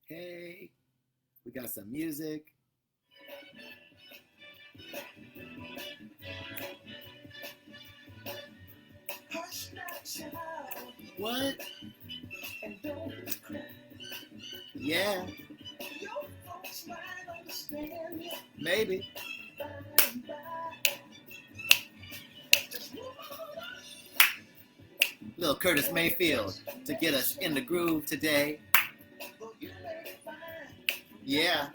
Hey, we got some music. What? Yeah, maybe. Little Curtis Mayfield to get us in the groove today. Yeah,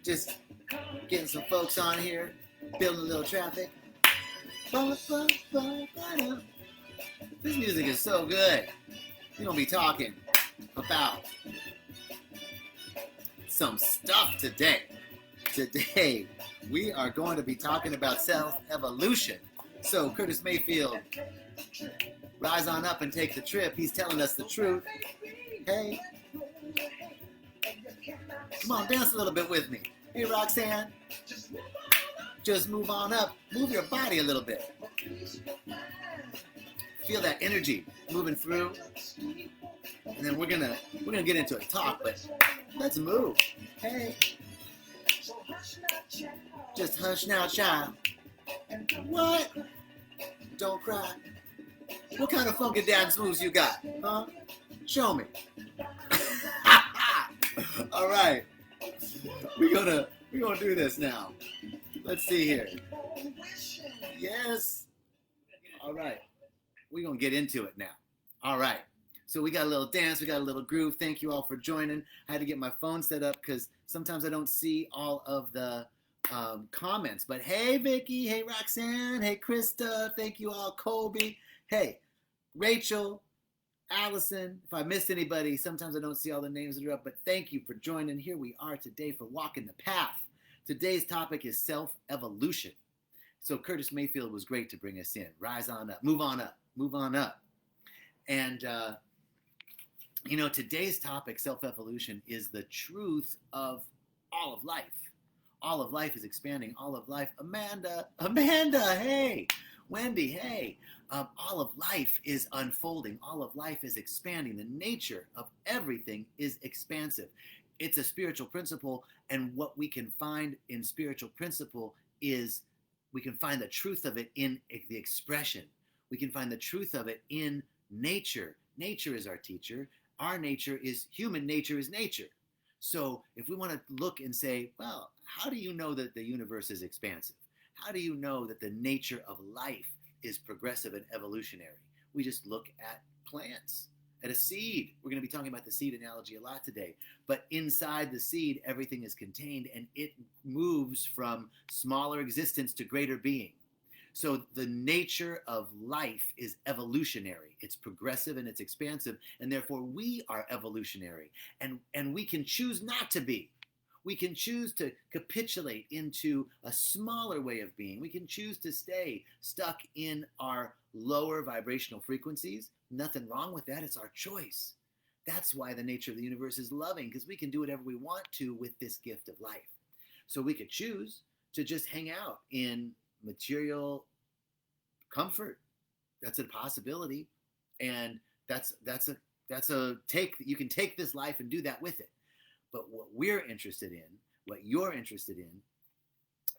just getting some folks on here, building a little traffic. This music is so good. We're going to be talking about some stuff today. Today, we are going to be talking about self-evolution. So, Curtis Mayfield, rise on up and take the trip. He's telling us the truth. Hey, come on, dance a little bit with me. Hey, Roxanne, just move on up. Move your body a little bit. Feel that energy moving through. And then we're gonna get into a talk, but let's move. Hey. Just hush now, child. What? Don't cry. What kind of funky dance moves you got? Huh? Show me. All right. We're gonna do this now. Let's see here. Yes. All right. We're gonna get into it now. All right. So we got a little dance, we got a little groove. Thank you all for joining. I had to get my phone set up because sometimes I don't see all of the comments. But hey, Vicky, hey, Roxanne, hey, Krista, thank you all, Colby, hey, Rachel, Allison. If I missed anybody, sometimes I don't see all the names that are up, but thank you for joining. Here we are today for Walking the Path. Today's topic is self-evolution. So Curtis Mayfield was great to bring us in. Rise on up, move on up, move on up. And, today's topic, self-evolution, is the truth of all of life. All of life is expanding. All of life. Amanda, hey. Wendy, hey. All of life is unfolding. All of life is expanding. The nature of everything is expansive. It's a spiritual principle, and what we can find in spiritual principle is we can find the truth of it in the expression. We can find the truth of it in nature. Nature is our teacher. Our nature is, human nature is nature. So if we want to look and say, well, how do you know that the universe is expansive? How do you know that the nature of life is progressive and evolutionary? We just look at plants, at a seed. We're going to be talking about the seed analogy a lot today. But inside the seed, everything is contained, and it moves from smaller existence to greater being. So the nature of life is evolutionary. It's progressive and it's expansive, and therefore we are evolutionary. And we can choose not to be. We can choose to capitulate into a smaller way of being. We can choose to stay stuck in our lower vibrational frequencies. Nothing wrong with that. It's our choice. That's why the nature of the universe is loving, because we can do whatever we want to with this gift of life. So we could choose to just hang out in material comfort. That's a possibility, and that's a take. You can take this life and do that with it. But what we're interested in, what you're interested in,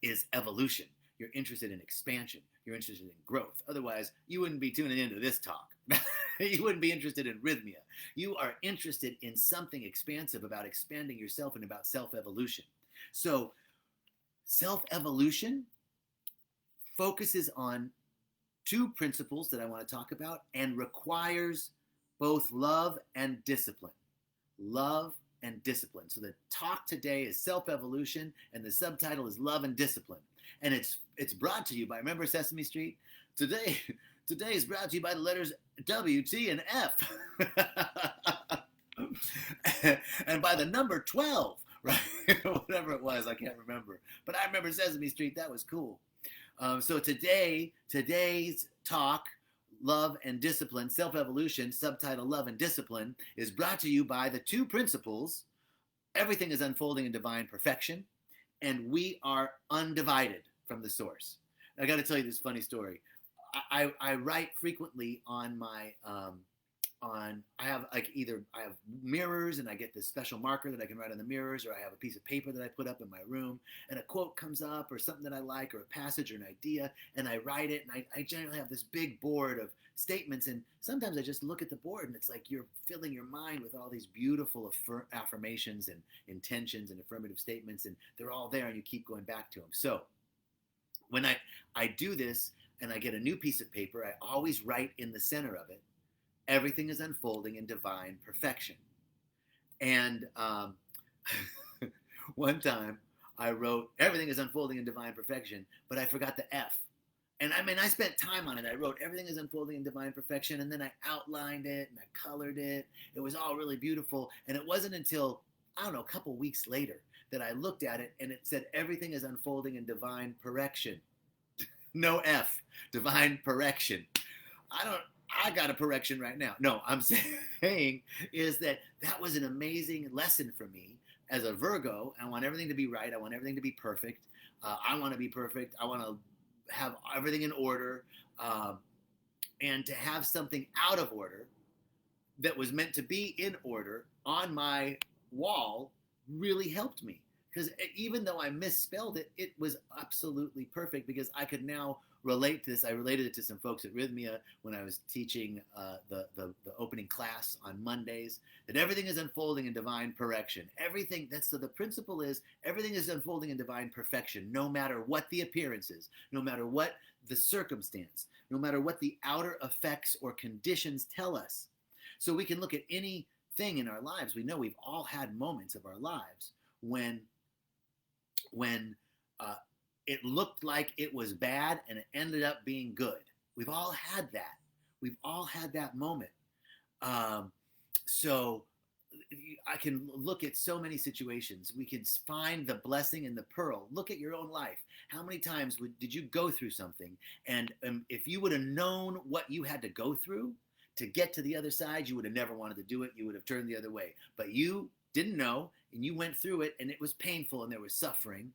is evolution. You're interested in expansion. You're interested in growth. Otherwise, you wouldn't be tuning into this talk. You wouldn't be interested in Rythmia. You are interested in something expansive, about expanding yourself and about self-evolution. So self-evolution focuses on two principles that I want to talk about and requires both love and discipline. Love and discipline. So the talk today is self-evolution, and the subtitle is love and discipline. And it's brought to you by, remember Sesame Street? Today is brought to you by the letters W, T, and F. And by the number 12, right? Whatever it was, I can't remember. But I remember Sesame Street. That was cool. So today's talk, Love and Discipline, Self-Evolution, subtitle Love and Discipline, is brought to you by the two principles. Everything is unfolding in divine perfection, and we are undivided from the source. I got to tell you this funny story. I write frequently on my I have like either I have mirrors and I get this special marker that I can write on the mirrors, or I have a piece of paper that I put up in my room and a quote comes up or something that I like or a passage or an idea and I write it, and I generally have this big board of statements, and sometimes I just look at the board and it's like you're filling your mind with all these beautiful affirmations and intentions and affirmative statements, and they're all there and you keep going back to them. So when I do this and I get a new piece of paper, I always write in the center of it, everything is unfolding in divine perfection. And one time I wrote, everything is unfolding in divine perfection, but I forgot the F. And I mean, I spent time on it. I wrote, everything is unfolding in divine perfection, and then I outlined it and I colored it. It was all really beautiful. And it wasn't until, I don't know, a couple weeks later that I looked at it and it said, everything is unfolding in divine correction. No F, divine correction. I got a correction right now. No, I'm saying is that was an amazing lesson for me as a Virgo. I want everything to be right. I want everything to be perfect. I want to be perfect. I want to have everything in order. And to have something out of order that was meant to be in order on my wall really helped me. Because even though I misspelled it, it was absolutely perfect because I could now relate to this. I related it to some folks at Rythmia when I was teaching the opening class on Mondays, that everything is unfolding in divine perfection. Everything, so the principle is everything is unfolding in divine perfection, no matter what the appearance is, no matter what the circumstance, no matter what the outer effects or conditions tell us. So we can look at anything in our lives. We know we've all had moments of our lives when it looked like it was bad and it ended up being good. We've all had that. We've all had that moment. So I can look at so many situations. We can find the blessing in the pearl. Look at your own life. How many times did you go through something? And if you would have known what you had to go through to get to the other side, you would have never wanted to do it. You would have turned the other way. But you didn't know, and you went through it, and it was painful, and there was suffering.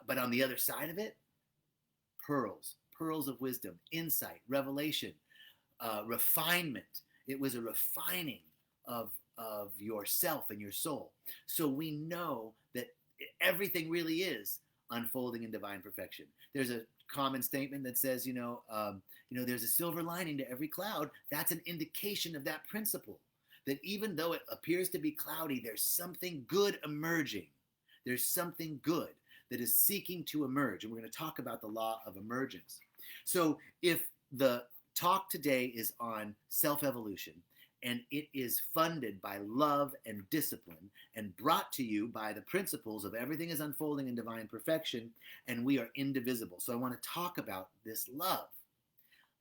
But on the other side of it, pearls of wisdom, insight, revelation, refinement. It was a refining of yourself and your soul. So we know that everything really is unfolding in divine perfection. There's a common statement that says, there's a silver lining to every cloud. That's an indication of that principle. That even though it appears to be cloudy, there's something good emerging. There's something good that is seeking to emerge. And we're going to talk about the law of emergence. So if the talk today is on self-evolution, and it is funded by love and discipline and brought to you by the principles of everything is unfolding in divine perfection, and we are indivisible. So I want to talk about this love.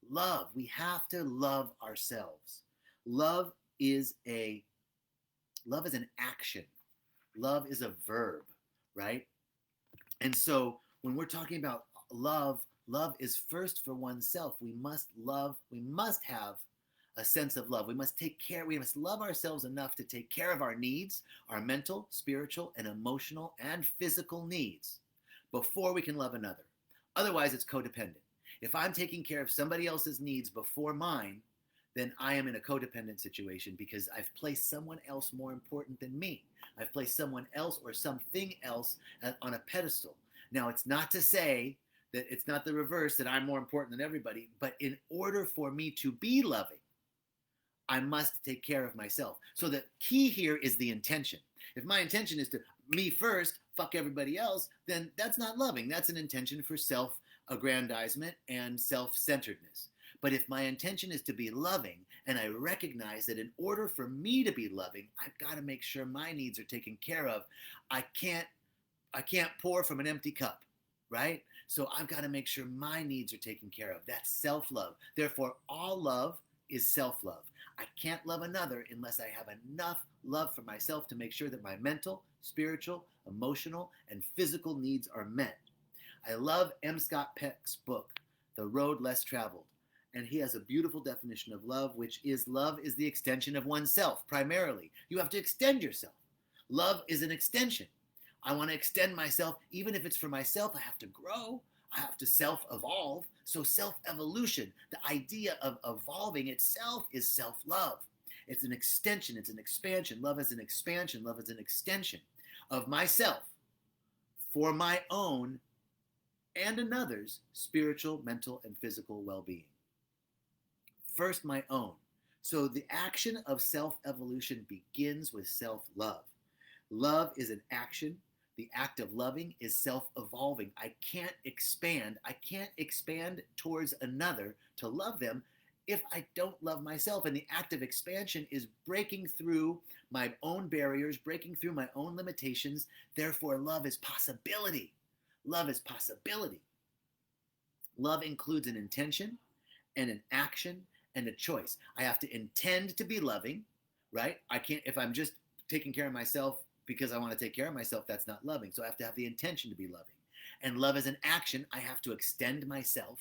Love. We have to love ourselves. Love is an action. Love is a verb, right? And so when we're talking about love is first for oneself. We must love, we must have a sense of love. We must love ourselves enough to take care of our needs, our mental, spiritual, and emotional and physical needs before we can love another. Otherwise, it's codependent. If I'm taking care of somebody else's needs before mine, then I am in a codependent situation because I've placed someone else more important than me. I've placed someone else or something else on a pedestal. Now, it's not to say that it's not the reverse, that I'm more important than everybody, but in order for me to be loving, I must take care of myself. So the key here is the intention. If my intention is to me first, fuck everybody else, then that's not loving. That's an intention for self-aggrandizement and self-centeredness. But if my intention is to be loving, and I recognize that in order for me to be loving, I've got to make sure my needs are taken care of. I can't pour from an empty cup, right? So I've got to make sure my needs are taken care of. That's self-love. Therefore, all love is self-love. I can't love another unless I have enough love for myself to make sure that my mental, spiritual, emotional, and physical needs are met. I love M. Scott Peck's book, The Road Less Traveled. And he has a beautiful definition of love, which is love is the extension of oneself, primarily. You have to extend yourself. Love is an extension. I want to extend myself. Even if it's for myself, I have to grow. I have to self-evolve. So self-evolution, the idea of evolving itself is self-love. It's an extension. It's an expansion. Love is an expansion. Love is an extension of myself for my own and another's spiritual, mental, and physical well-being. First, my own. So the action of self-evolution begins with self-love. Love is an action. The act of loving is self-evolving. I can't expand towards another to love them if I don't love myself. And the act of expansion is breaking through my own barriers, breaking through my own limitations. Therefore, love is possibility. Love is possibility. Love includes an intention and an action and a choice. I have to intend to be loving, right? I can't, if I'm just taking care of myself because I want to take care of myself, that's not loving. So I have to have the intention to be loving. And love is an action. I have to extend myself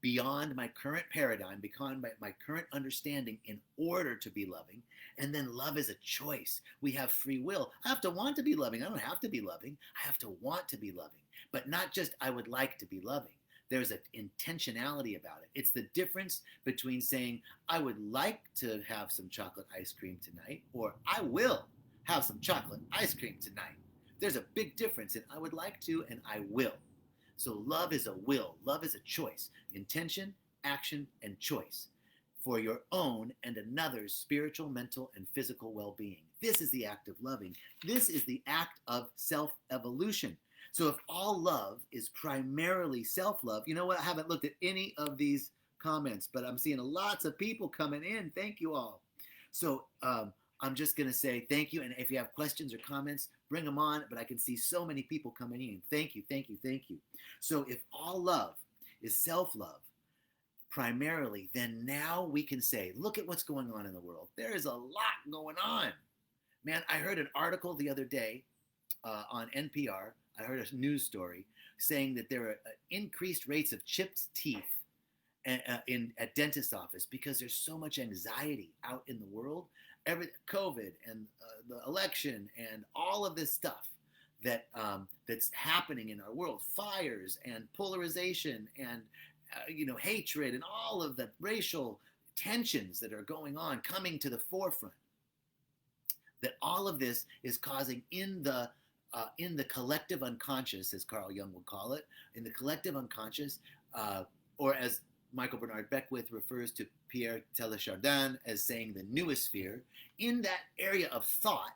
beyond my current paradigm, beyond my current understanding in order to be loving. And then love is a choice. We have free will. I have to want to be loving. I don't have to be loving. I have to want to be loving. But not just I would like to be loving. There's an intentionality about it. It's the difference between saying, I would like to have some chocolate ice cream tonight, or I will have some chocolate ice cream tonight. There's a big difference in I would like to and I will. So love is a will. Love is a choice. Intention, action, and choice for your own and another's spiritual, mental, and physical well-being. This is the act of loving. This is the act of self-evolution. So if all love is primarily self-love, you know what? I haven't looked at any of these comments, but I'm seeing lots of people coming in. Thank you all. So I'm just going to say thank you. And if you have questions or comments, bring them on. But I can see so many people coming in. Thank you, thank you, thank you. So if all love is self-love primarily, then now we can say, look at what's going on in the world. There is a lot going on. Man, I heard an article the other day on NPR. I heard a news story saying that there are increased rates of chipped teeth at dentist office because there's so much anxiety out in the world. COVID and the election and all of this stuff that's happening in our world, fires and polarization and hatred and all of the racial tensions that are going on, coming to the forefront. That all of this is causing in the collective unconscious, as Carl Jung would call it, in the collective unconscious, or as Michael Bernard Beckwith refers to Pierre Teilhard as saying the noosphere, in that area of thought,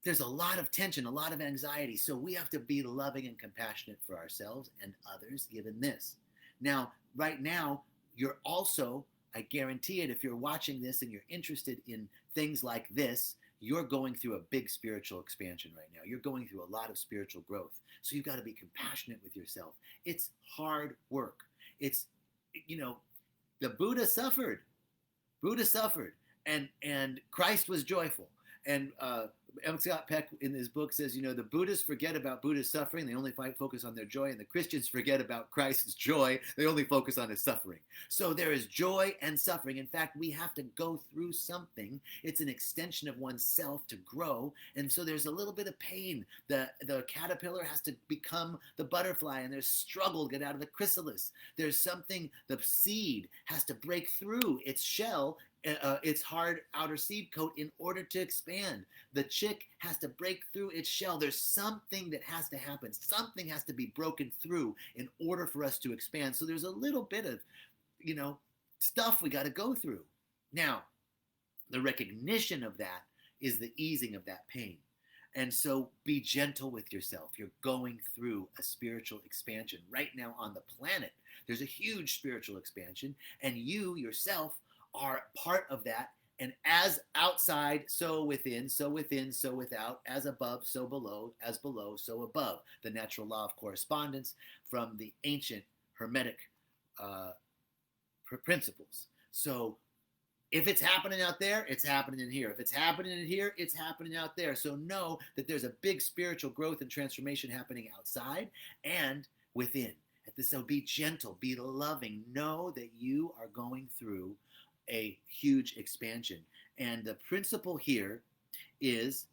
there's a lot of tension, a lot of anxiety. So we have to be loving and compassionate for ourselves and others, given this. Now, right now, you're also, I guarantee it, if you're watching this and you're interested in things like this, you're going through a big spiritual expansion right now. You're going through a lot of spiritual growth. So you've got to be compassionate with yourself. It's hard work. It's, the Buddha suffered. Buddha suffered. And Christ was joyful. And M. Scott Peck in his book says, the Buddhists forget about Buddha's suffering. They only focus on their joy. And the Christians forget about Christ's joy. They only focus on his suffering. So there is joy and suffering. In fact, we have to go through something. It's an extension of oneself to grow. And so there's a little bit of pain. The caterpillar has to become the butterfly, and there's struggle to get out of the chrysalis. There's something, the seed has to break through its shell, its hard outer seed coat, in order to expand. The chick has to break through its shell. There's something that has to happen. Something has to be broken through in order for us to expand. So there's a little bit of, stuff we got to go through. Now, the recognition of that is the easing of that pain. And so be gentle with yourself. You're going through a spiritual expansion right now on the planet. There's a huge spiritual expansion, and you yourself are part of that. And as outside, so within, so within, so without, as above, so below, as below, so above. The natural law of correspondence from the ancient Hermetic principles. So if it's happening out there, it's happening in here. If it's happening in here, it's happening out there. So know that there's a big spiritual growth and transformation happening outside and within. So be gentle, be loving. Know that you are going through a huge expansion. And the principle here is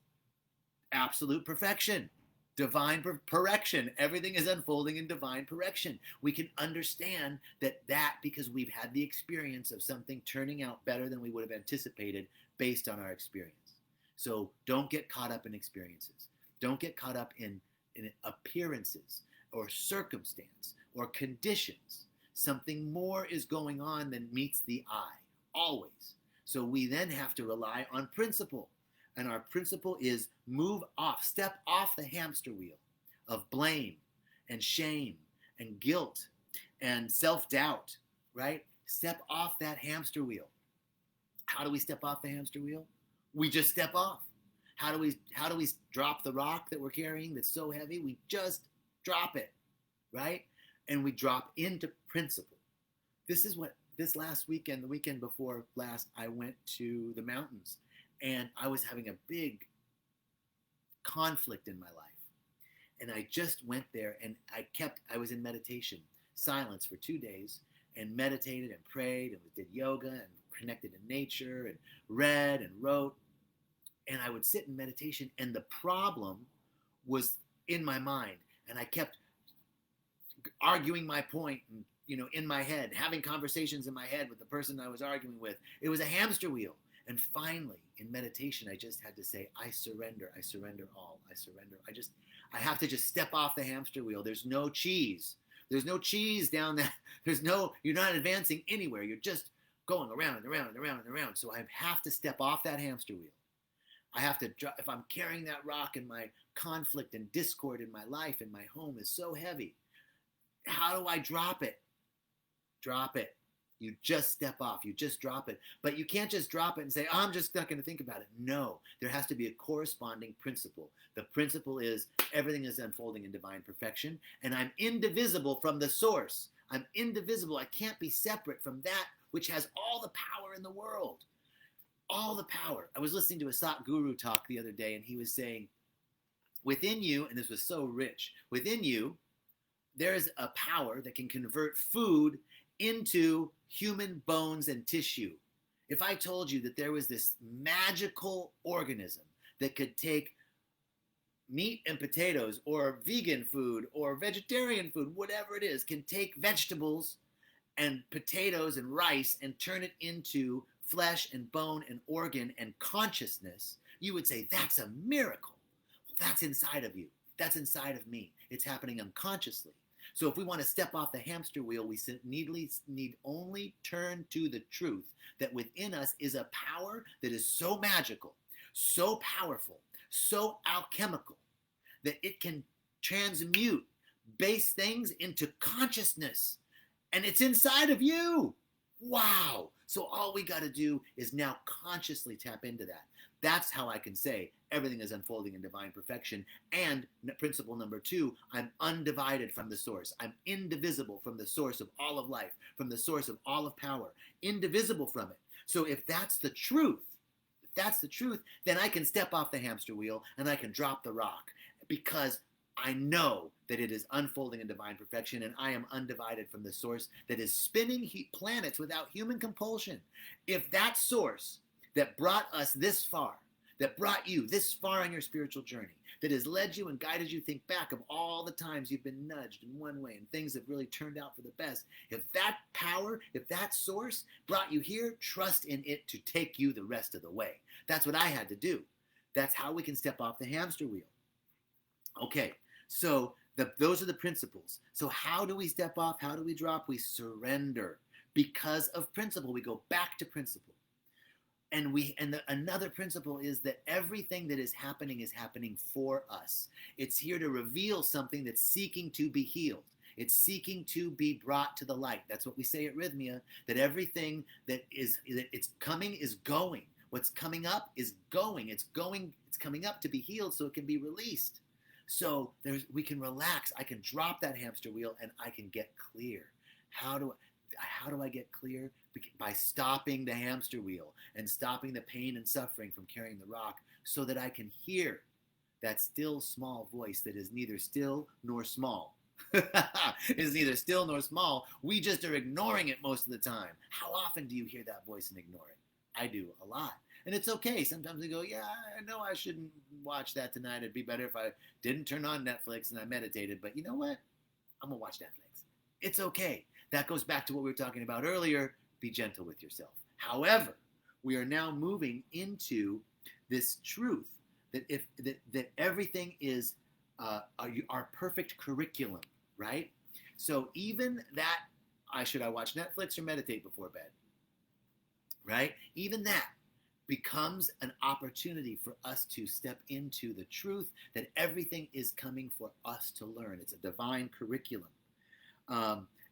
absolute perfection. Divine correction. Everything is unfolding in divine correction. We can understand that because we've had the experience of something turning out better than we would have anticipated based on our experience. So don't get caught up in experiences. Don't get caught up in appearances or circumstance or conditions. Something more is going on than meets the eye, always. So we then have to rely on principle. And our principle is step off the hamster wheel of blame and shame and guilt and self-doubt, right? Step off that hamster wheel. How do we step off the hamster wheel? We just step off. How do we drop the rock that we're carrying that's so heavy? We just drop it, right? And we drop into principle. This last weekend, the weekend before last, I went to the mountains. And I was having a big conflict in my life. And I just went there and I was in meditation, silence for 2 days, and meditated and prayed and did yoga and connected to nature and read and wrote. And I would sit in meditation and the problem was in my mind. And I kept arguing my point and, in my head, having conversations in my head with the person I was arguing with. It was a hamster wheel. And finally, in meditation, I just had to say, I surrender all. I surrender. I have to just step off the hamster wheel. There's no cheese. There's no cheese down that. You're not advancing anywhere. You're just going around and around and around and around. So I have to step off that hamster wheel. I have to, if I'm carrying that rock and my conflict and discord in my life and my home is so heavy, how do I drop it? Drop it. You just step off. You just drop it. But you can't just drop it and say, I'm just not going to think about it. No, there has to be a corresponding principle. The principle is everything is unfolding in divine perfection, and I'm indivisible from the source. I'm indivisible. I can't be separate from that which has all the power in the world. All the power. I was listening to a Satguru talk the other day, and he was saying, within you, and this was so rich, within you, there is a power that can convert food into human bones and tissue. If I told you that there was this magical organism that could take meat and potatoes or vegan food or vegetarian food, whatever it is, can take vegetables and potatoes and rice and turn it into flesh and bone and organ and consciousness, you would say, that's a miracle. Well, that's inside of you. That's inside of me. It's happening unconsciously. So if we want to step off the hamster wheel, we need only turn to the truth that within us is a power that is so magical, so powerful, so alchemical, that it can transmute base things into consciousness. And it's inside of you. Wow. So all we got to do is now consciously tap into that. That's how I can say everything is unfolding in divine perfection. And principle number 2, I'm undivided from the source. I'm indivisible from the source of all of life, from the source of all of power, indivisible from it. So if that's the truth, then I can step off the hamster wheel and I can drop the rock because I know that it is unfolding in divine perfection and I am undivided from the source that is spinning planets without human compulsion. If that source that brought us this far, that brought you this far on your spiritual journey, that has led you and guided you, think back of all the times you've been nudged in one way and things have really turned out for the best. If that power, if that source brought you here, trust in it to take you the rest of the way. That's what I had to do. That's how we can step off the hamster wheel. Okay, so those are the principles. So how do we step off? How do we drop? We surrender. Because of principle, we go back to principle. Another principle is that everything that is happening for us. It's here to reveal something that's seeking to be healed. It's seeking to be brought to the light. That's what we say at Rythmia, that everything that it's coming is going. What's coming up is going. It's coming up to be healed so it can be released. So we can relax. I can drop that hamster wheel and I can get clear. How do I get clear? By stopping the hamster wheel and stopping the pain and suffering from carrying the rock so that I can hear that still small voice that is neither still nor small. It's neither still nor small. We just are ignoring it most of the time. How often do you hear that voice and ignore it? I do a lot. And it's okay. Sometimes we go, yeah, I know I shouldn't watch that tonight. It'd be better if I didn't turn on Netflix and I meditated. But you know what? I'm going to watch Netflix. It's okay. That goes back to what we were talking about earlier. Be gentle with yourself. However, we are now moving into this truth that that everything is our perfect curriculum, right? So even that, should I watch Netflix or meditate before bed, right? Even that becomes an opportunity for us to step into the truth that everything is coming for us to learn. It's a divine curriculum.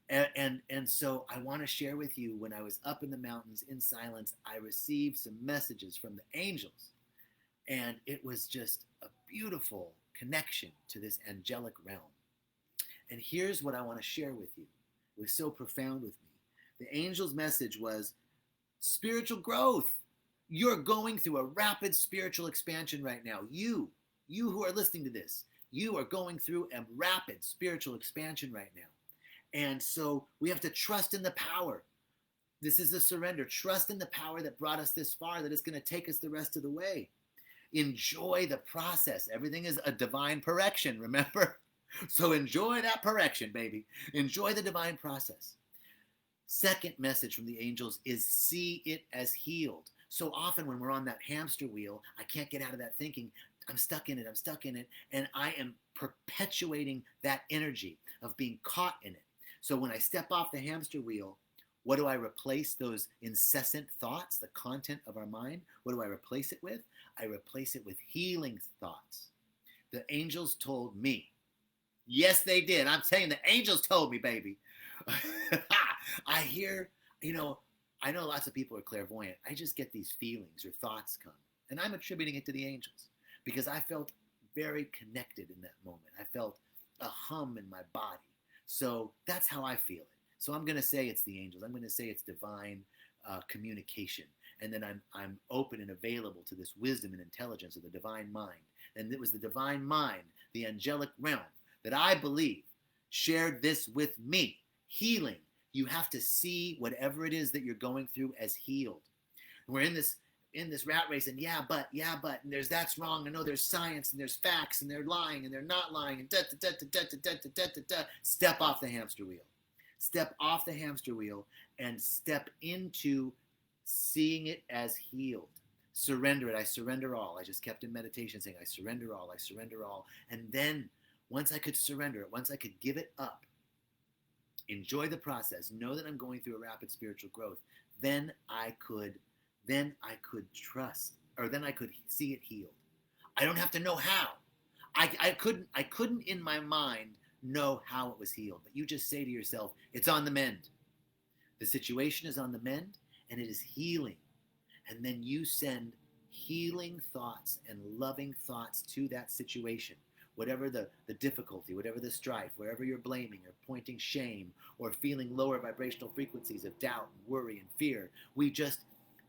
And so I want to share with you, when I was up in the mountains in silence, I received some messages from the angels. And it was just a beautiful connection to this angelic realm. And here's what I want to share with you. It was so profound with me. The angel's message was spiritual growth. You're going through a rapid spiritual expansion right now. You who are listening to this, you are going through a rapid spiritual expansion right now. And so we have to trust in the power. This is a surrender. Trust in the power that brought us this far, that it's going to take us the rest of the way. Enjoy the process. Everything is a divine correction, remember? So enjoy that correction, baby. Enjoy the divine process. Second message from the angels is see it as healed. So often when we're on that hamster wheel, I can't get out of that thinking, I'm stuck in it, and I am perpetuating that energy of being caught in it. So when I step off the hamster wheel, what do I replace those incessant thoughts, the content of our mind? What do I replace it with? I replace it with healing thoughts. The angels told me. Yes, they did. I'm saying the angels told me, baby. I hear, I know lots of people are clairvoyant. I just get these feelings or thoughts come. And I'm attributing it to the angels because I felt very connected in that moment. I felt a hum in my body. So that's how I feel it. So I'm going to say it's the angels. I'm going to say it's divine communication. And then I'm open and available to this wisdom and intelligence of the divine mind. And it was the divine mind, the angelic realm, that I believe shared this with me. Healing. You have to see whatever it is that you're going through as healed. And we're in this rat race, and yeah, but, and there's that's wrong. I know there's science, and there's facts, and they're lying, and they're not lying, and Step off the hamster wheel. Step off the hamster wheel and step into seeing it as healed. Surrender it. I surrender all. I just kept in meditation saying, I surrender all. I surrender all. And then once I could surrender it, once I could give it up, enjoy the process, know that I'm going through a rapid spiritual growth, then I could trust, or then I could see it healed. I don't have to know how. I couldn't in my mind know how it was healed, but you just say to yourself, it's on the mend. The situation is on the mend, and it is healing. And then you send healing thoughts and loving thoughts to that situation. Whatever the difficulty, whatever the strife, wherever you're blaming or pointing shame or feeling lower vibrational frequencies of doubt and worry and fear, we just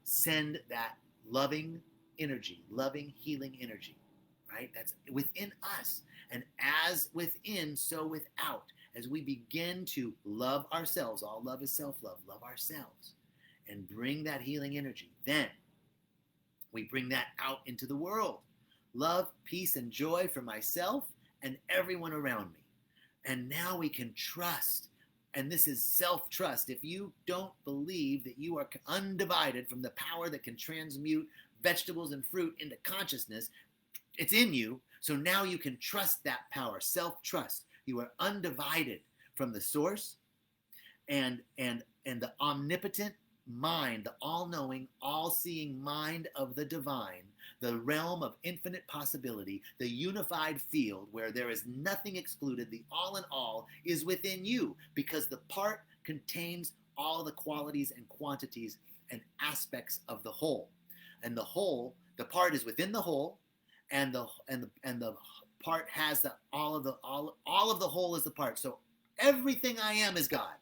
send that loving energy, loving healing energy, right? That's within us. And as within, so without. As we begin to love ourselves, all love is self-love, love ourselves, and bring that healing energy, then we bring that out into the world. Love, peace, and joy for myself and everyone around me. And now we can trust. And this is self-trust. If you don't believe that you are undivided from the power that can transmute vegetables and fruit into consciousness, it's in you. So now you can trust that power, self-trust. You are undivided from the source and the omnipotent mind, the all-knowing, all-seeing mind of the divine, the realm of infinite possibility, the unified field where there is nothing excluded, the all in all is within you, because the part contains all the qualities and quantities and aspects of the whole. And the whole, the part is within the whole, and the part has all of the whole is the part. So everything I am is God.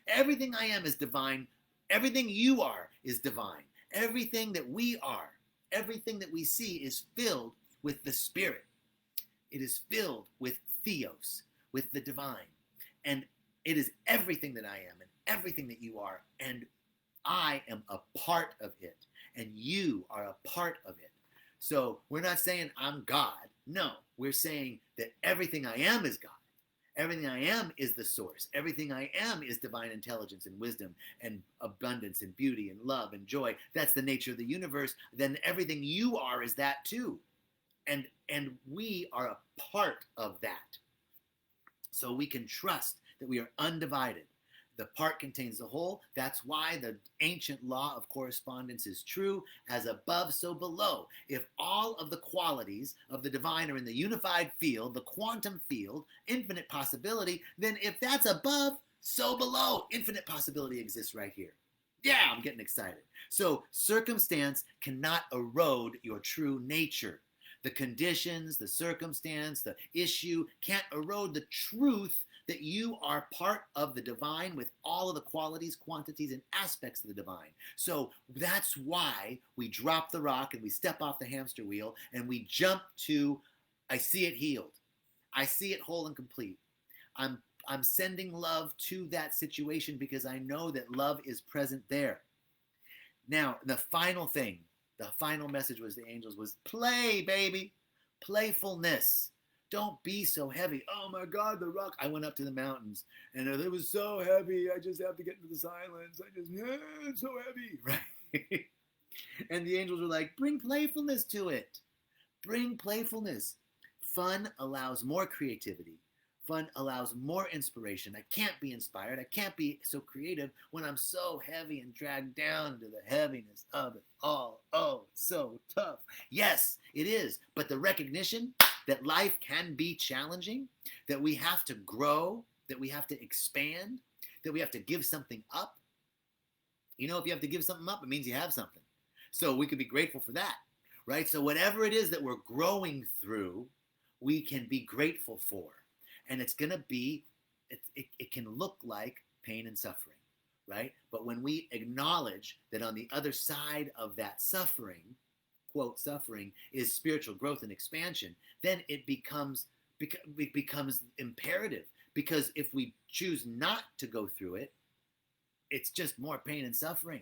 Everything I am is divine. Everything you are is divine. Everything that we are, everything that we see is filled with the Spirit. It is filled with Theos, with the divine. And it is everything that I am and everything that you are. And I am a part of it. and you are a part of it. So we're not saying I'm God. No, we're saying that everything I am is God. Everything I am is the source. Everything I am is divine intelligence and wisdom and abundance and beauty and love and joy. That's the nature of the universe. Then everything you are is that too. And we are a part of that. So we can trust that we are undivided. The part contains the whole. That's why the ancient law of correspondence is true. As above, so below. If all of the qualities of the divine are in the unified field, the quantum field, infinite possibility, then if that's above, so below. Infinite possibility exists right here. Yeah, I'm getting excited. So circumstance cannot erode your true nature. The conditions, the circumstance, the issue can't erode the truth that you are part of the divine with all of the qualities, quantities, and aspects of the divine. So that's why we drop the rock and we step off the hamster wheel and we jump to, I see it healed. I see it whole and complete. I'm sending love to that situation because I know that love is present there. Now, the final thing, the final message was the angels was play, baby. Playfulness. Don't be so heavy. Oh my God, the rock. I went up to the mountains and it was so heavy. I just have to get into the silence. It's so heavy, right? And the angels were like, bring playfulness to it. Bring playfulness. Fun allows more creativity. Fun allows more inspiration. I can't be inspired. I can't be so creative when I'm so heavy and dragged down into the heaviness of it all. Oh, so tough. Yes, it is. But the recognition that life can be challenging, that we have to grow, that we have to expand, that we have to give something up. You know, if you have to give something up, it means you have something. So we could be grateful for that, right? So whatever it is that we're growing through, we can be grateful for. And it's going to be, it can look like pain and suffering, right? But when we acknowledge that on the other side of that suffering, quote, suffering, is spiritual growth and expansion, then it becomes imperative. Because if we choose not to go through it, it's just more pain and suffering.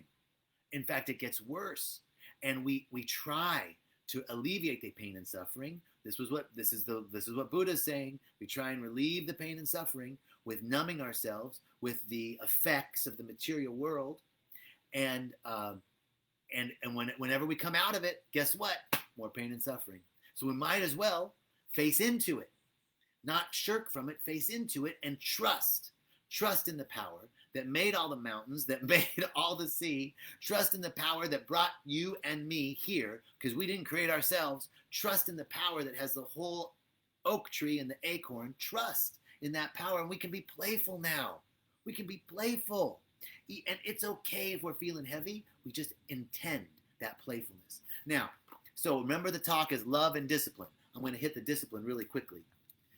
In fact, it gets worse. And we try to alleviate the pain and suffering. This is what Buddha's saying. We try and relieve the pain and suffering with numbing ourselves with the effects of the material world, and whenever we come out of it, guess what? More pain and suffering. So we might as well face into it, not shirk from it. Face into it and trust in the power that made all the mountains, that made all the sea. Trust in the power that brought you and me here, because we didn't create ourselves. Trust in the power that has the whole oak tree and the acorn. Trust in that power, and we can be playful now. We can be playful. And it's okay if we're feeling heavy. We just intend that playfulness. Now, so remember the talk is love and discipline. I'm going to hit the discipline really quickly.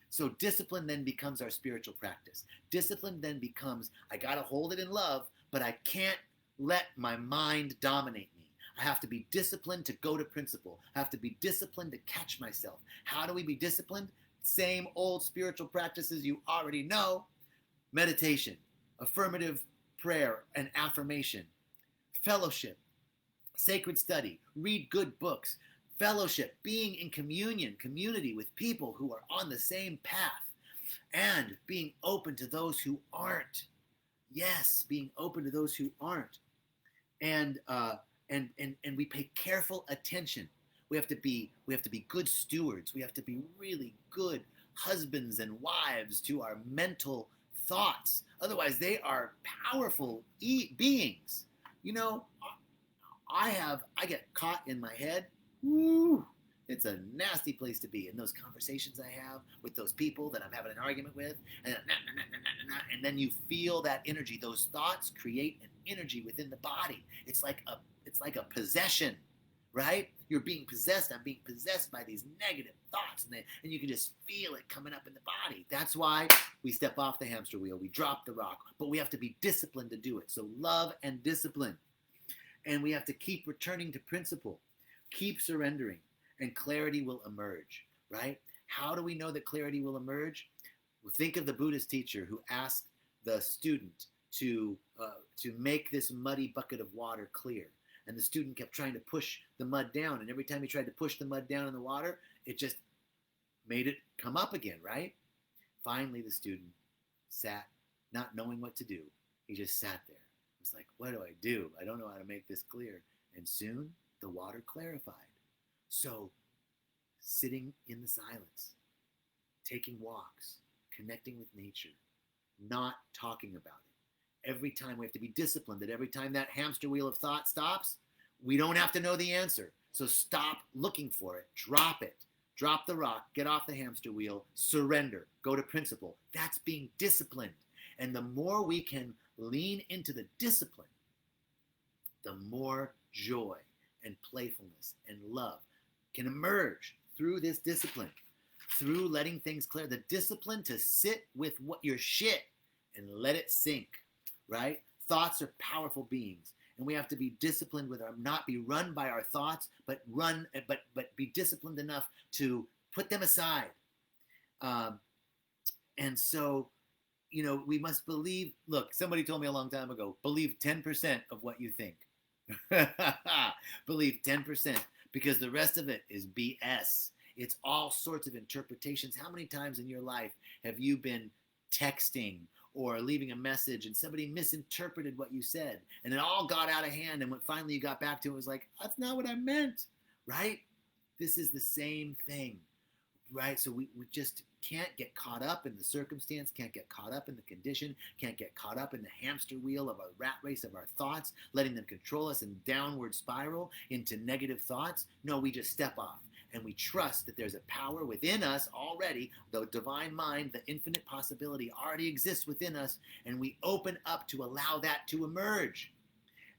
So discipline then becomes our spiritual practice. Discipline then becomes, I got to hold it in love, but I can't let my mind dominate me. I have to be disciplined to go to principle. I have to be disciplined to catch myself. How do we be disciplined? Same old spiritual practices you already know. Meditation, affirmative prayer and affirmation, fellowship, sacred study, read good books, fellowship, being in community with people who are on the same path, and being open to those who aren't. Yes, being open to those who aren't. And we pay careful attention. We have to be good stewards. We have to be really good husbands and wives to our mental thoughts. Otherwise, they are powerful beings. You know, I get caught in my head. Woo! It's a nasty place to be in those conversations I have with those people that I'm having an argument with, and then you feel that energy. Those thoughts create an energy within the body. It's like a possession, right? You're being possessed. I'm being possessed by these negative thoughts, and you can just feel it coming up in the body. That's why we step off the hamster wheel. We drop the rock, but we have to be disciplined to do it. So love and discipline, and we have to keep returning to principle. Keep surrendering, and clarity will emerge, right? How do we know that clarity will emerge? Well, think of the Buddhist teacher who asked the student to make this muddy bucket of water clear. And the student kept trying to push the mud down. And every time he tried to push the mud down in the water, it just made it come up again, right? Finally, the student sat, not knowing what to do. He just sat there. He was like, what do I do? I don't know how to make this clear. And soon, the water clarified. So, sitting in the silence, taking walks, connecting with nature, not talking about it. Every time we have to be disciplined that every time that hamster wheel of thought stops, we don't have to know the answer. So stop looking for it. Drop it. Drop the rock. Get off the hamster wheel. Surrender. Go to principle. That's being disciplined. And the more we can lean into the discipline, the more joy and playfulness and love can emerge through this discipline, through letting things clear. The discipline to sit with what your shit and let it sink, right? Thoughts are powerful beings, and we have to be disciplined with our, not be run by our thoughts, but be disciplined enough to put them aside. And so, we must believe. Look, somebody told me a long time ago, believe 10% of what you think. Believe 10%, because the rest of it is BS. It's all sorts of interpretations. How many times in your life have you been texting or leaving a message and somebody misinterpreted what you said, and it all got out of hand, and when finally you got back to it, it was like, that's not what I meant, right? This is the same thing, right? So we just can't get caught up in the circumstance, can't get caught up in the condition, can't get caught up in the hamster wheel of a rat race of our thoughts, letting them control us in downward spiral into negative thoughts. No, we just step off. And we trust that there's a power within us already, the divine mind, the infinite possibility already exists within us, and we open up to allow that to emerge.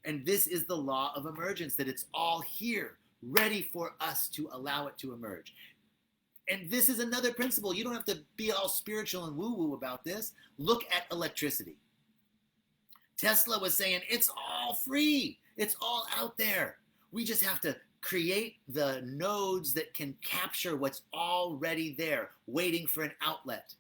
And this is the law of emergence, that it's all here, ready for us to allow it to emerge. And this is another principle. You don't have to be all spiritual and woo-woo about this. Look at electricity. Tesla was saying, it's all free. It's all out there. We just have to create the nodes that can capture what's already there, waiting for an outlet.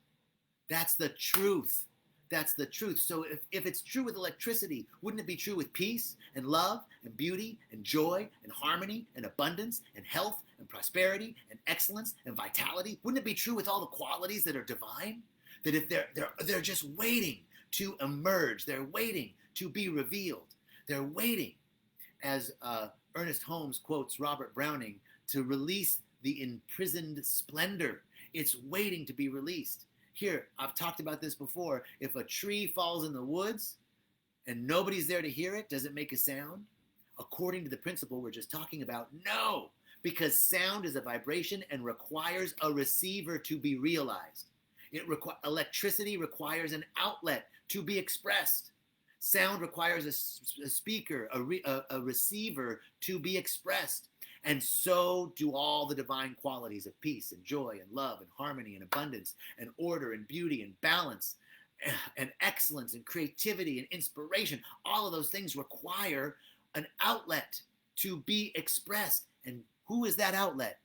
That's the truth. That's the truth. So if it's true with electricity, wouldn't it be true with peace and love and beauty and joy and harmony and abundance and health and prosperity and excellence and vitality? Wouldn't it be true with all the qualities that are divine? That if they're just waiting to emerge, they're waiting to be revealed. They're waiting, as Ernest Holmes quotes Robert Browning, to release the imprisoned splendor. It's waiting to be released. Here, I've talked about this before. If a tree falls in the woods and nobody's there to hear it, does it make a sound? According to the principle we're just talking about, no, because sound is a vibration and requires a receiver to be realized. Electricity requires an outlet to be expressed. Sound requires a speaker, a receiver to be expressed. And so do all the divine qualities of peace and joy and love and harmony and abundance and order and beauty and balance and excellence and creativity and inspiration. All of those things require an outlet to be expressed. And who is that outlet?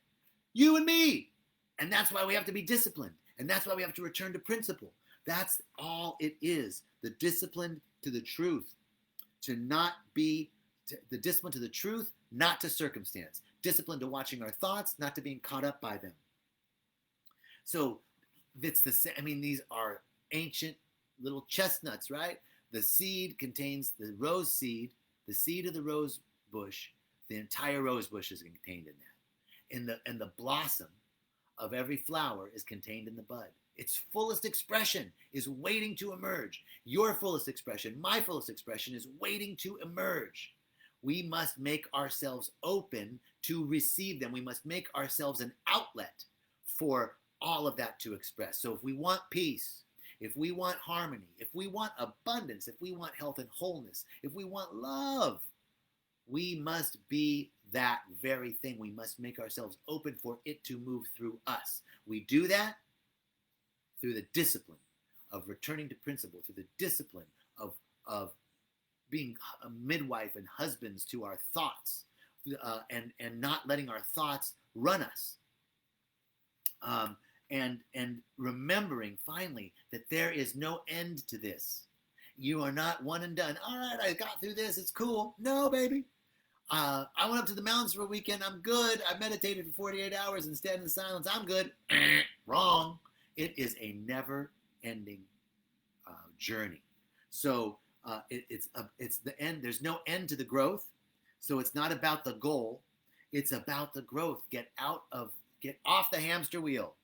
You and me. And that's why we have to be disciplined. And that's why we have to return to principle. That's all it is. The discipline to the truth. To not be, the discipline to the truth, not to circumstance. Discipline to watching our thoughts, not to being caught up by them. So it's the same. I mean, these are ancient little chestnuts, right? The seed contains the rose seed, the seed of the rose bush. The entire rose bush is contained in that. And the blossom of every flower is contained in the bud. Its fullest expression is waiting to emerge. Your fullest expression, my fullest expression, is waiting to emerge. We must make ourselves open to receive them. We must make ourselves an outlet for all of that to express. So if we want peace, if we want harmony, if we want abundance, if we want health and wholeness, if we want love, we must be that very thing. We must make ourselves open for it to move through us. We do that through the discipline of returning to principle, through the discipline of being a midwife and husbands to our thoughts, and not letting our thoughts run us. And remembering finally that there is no end to this. You are not one and done. All right, I got through this. It's cool. No, baby. I went up to the mountains for a weekend. I'm good. I meditated for 48 hours and stand in silence. I'm good. Wrong. It is a never-ending journey. So it's the end. There's no end to the growth. So it's not about the goal. It's about the growth. Get off the hamster wheel.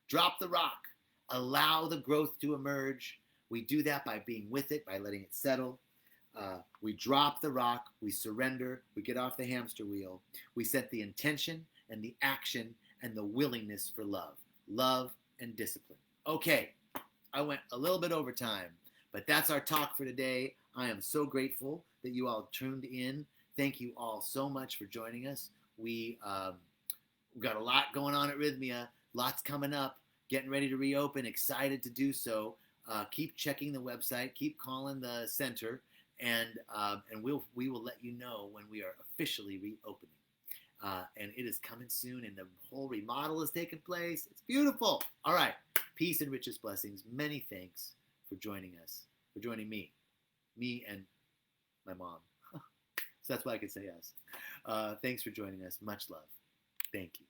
Drop the rock. Allow the growth to emerge. We do that by being with it, by letting it settle. We drop the rock. We surrender. We get off the hamster wheel. We set the intention and the action and the willingness for love. Love and discipline. Okay, I went a little bit over time, but that's our talk for today. I am so grateful that you all tuned in. Thank you all so much for joining us. We've got a lot going on at Rythmia. Lots coming up. Getting ready to reopen. Excited to do so. Keep checking the website. Keep calling the center, and we will let you know when we are officially reopening. And it is coming soon, and the whole remodel is taking place. It's beautiful. All right. Peace and richest blessings. Many thanks for joining us, for joining me and my mom. So that's why I could say us. Thanks for joining us. Much love. Thank you.